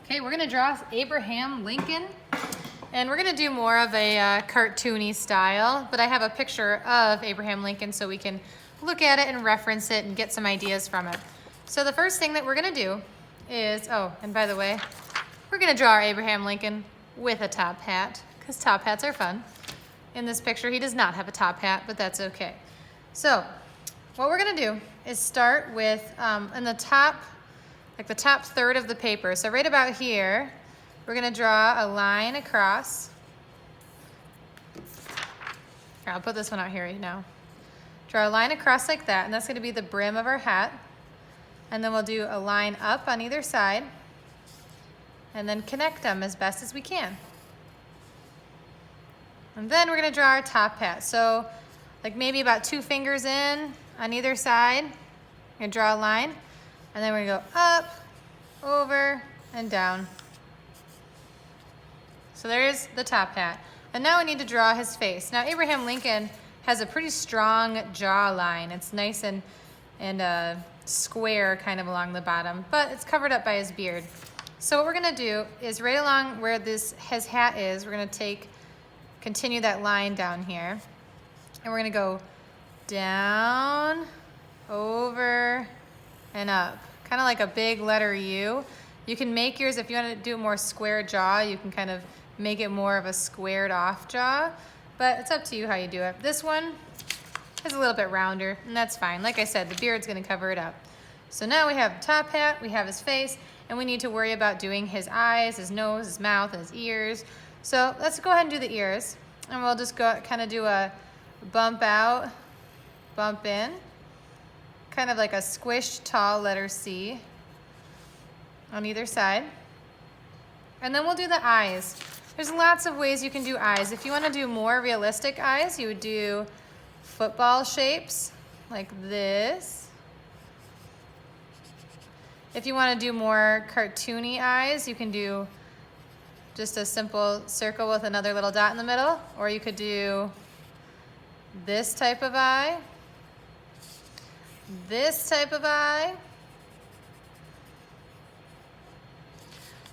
Okay, we're gonna draw Abraham Lincoln, and we're gonna do more of a cartoony style, but I have a picture of Abraham Lincoln so we can look at it and reference it and get some ideas from it. So the first thing that we're gonna do is, oh, and by the way, we're gonna draw our Abraham Lincoln with a top hat, because top hats are fun. In this picture, he does not have a top hat, but that's okay. So what we're gonna do is start with, in the top, like the top third of the paper. So right about here, we're gonna draw a line across. Here, I'll put this one out here right now. Draw a line across like that, and that's gonna be the brim of our hat. And then we'll do a line up on either side, and then connect them as best as we can. And then we're gonna draw our top hat. So like maybe about 2 fingers in on either side. We're gonna draw a line, and then we're gonna go up, over, and down. So there's the top hat. And now we need to draw his face. Now Abraham Lincoln has a pretty strong jawline. It's nice and square kind of along the bottom, but it's covered up by his beard. So what we're gonna do is right along where his hat is, we're gonna continue that line down here, and we're gonna go down, over, and up. Kind of like a big letter U. You can make yours, if you want to do a more square jaw, you can kind of make it more of a squared off jaw, but it's up to you how you do it. This one is a little bit rounder, and that's fine. Like I said, the beard's gonna cover it up. So now we have the top hat, we have his face, and we need to worry about doing his eyes, his nose, his mouth, his ears. So let's go ahead and do the ears, and we'll just go kind of do a bump out, bump in, kind of like a squished tall letter C on either side. And then we'll do the eyes. There's lots of ways you can do eyes. If you want to do more realistic eyes, you would do football shapes like this. If you want to do more cartoony eyes, you can do just a simple circle with another little dot in the middle, or you could do this type of eye, this type of eye.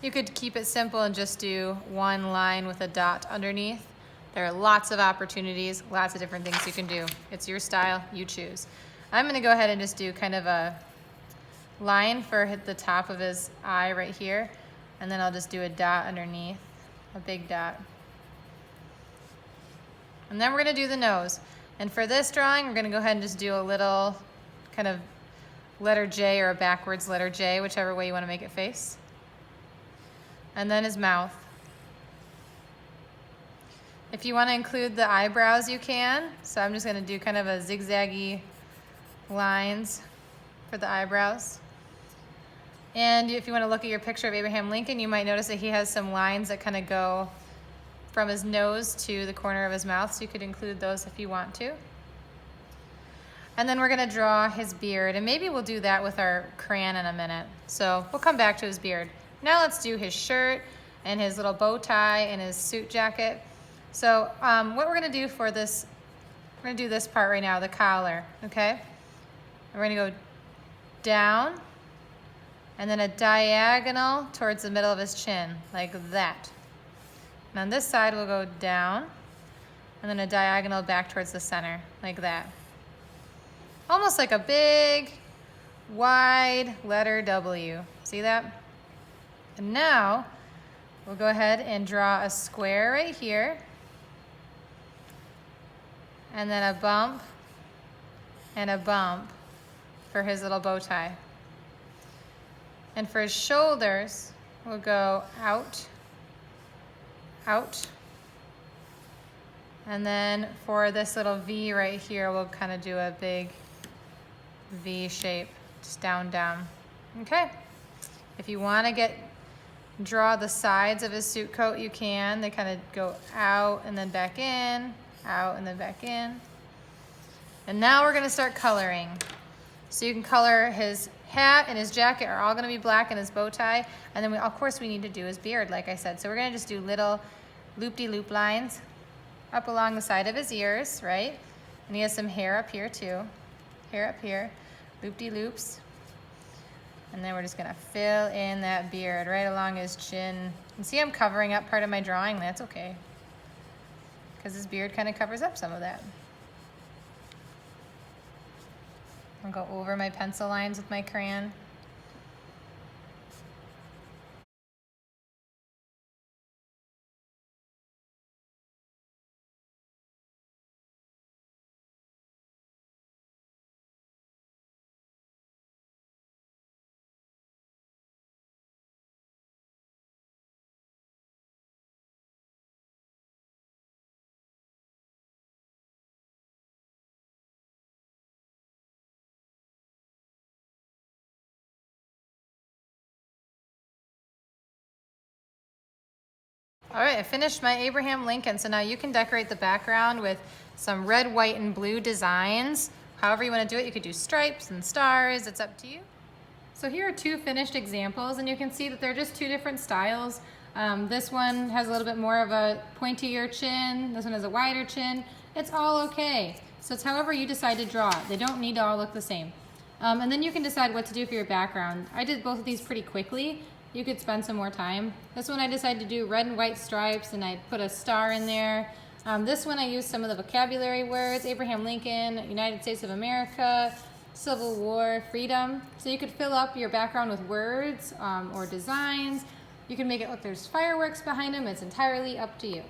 You could keep it simple and just do one line with a dot underneath. There are lots of opportunities, lots of different things you can do. It's your style, you choose. I'm gonna go ahead and just do kind of a line for the top of his eye right here, and then I'll just do a dot underneath, a big dot. And then we're gonna do the nose. And for this drawing, we're gonna go ahead and just do a little kind of letter J or a backwards letter J, whichever way you wanna make it face. And then his mouth. If you wanna include the eyebrows, you can. So I'm just gonna do kind of a zigzaggy lines for the eyebrows. And if you wanna look at your picture of Abraham Lincoln, you might notice that he has some lines that kind of go from his nose to the corner of his mouth, so you could include those if you want to. And then we're gonna draw his beard, and maybe we'll do that with our crayon in a minute. So we'll come back to his beard. Now let's do his shirt and his little bow tie and his suit jacket. So what we're gonna do for this, we're gonna do this part right now, the collar, okay? We're gonna go down, and then a diagonal towards the middle of his chin, like that. And on this side, we'll go down, and then a diagonal back towards the center, like that. Almost like a big, wide letter W. See that? And now, we'll go ahead and draw a square right here, and then a bump and a bump for his little bow tie. And for his shoulders, we'll go out, out. And then for this little V right here, we'll kind of do a big V shape, just down, down. Okay. If you want to draw the sides of his suit coat, you can. They kind of go out and then back in, out and then back in. And now we're going to start coloring. So you can color his hat and his jacket are all going to be black, and his bow tie. And then of course we need to do his beard, like I said. So we're going to just do little loop-de-loop lines up along the side of his ears, right? And he has some hair up here too. Hair up here, loop-de-loops. And then we're just gonna fill in that beard right along his chin. And see, I'm covering up part of my drawing. That's okay, because his beard kind of covers up some of that. I'll go over my pencil lines with my crayon. All right, I finished my Abraham Lincoln, so now you can decorate the background with some red, white, and blue designs. However you want to do it, you could do stripes and stars, it's up to you. So here are two finished examples, and you can see that they're just two different styles. This one has a little bit more of a pointier chin, this one has a wider chin. It's all okay. So it's however you decide to draw it. They don't need to all look the same. And then you can decide what to do for your background. I did both of these pretty quickly. You could spend some more time. This one I decided to do red and white stripes, and I put a star in there. This one I used some of the vocabulary words, Abraham Lincoln, United States of America, Civil War, freedom. So you could fill up your background with words or designs. You can make it look there's fireworks behind them. It's entirely up to you.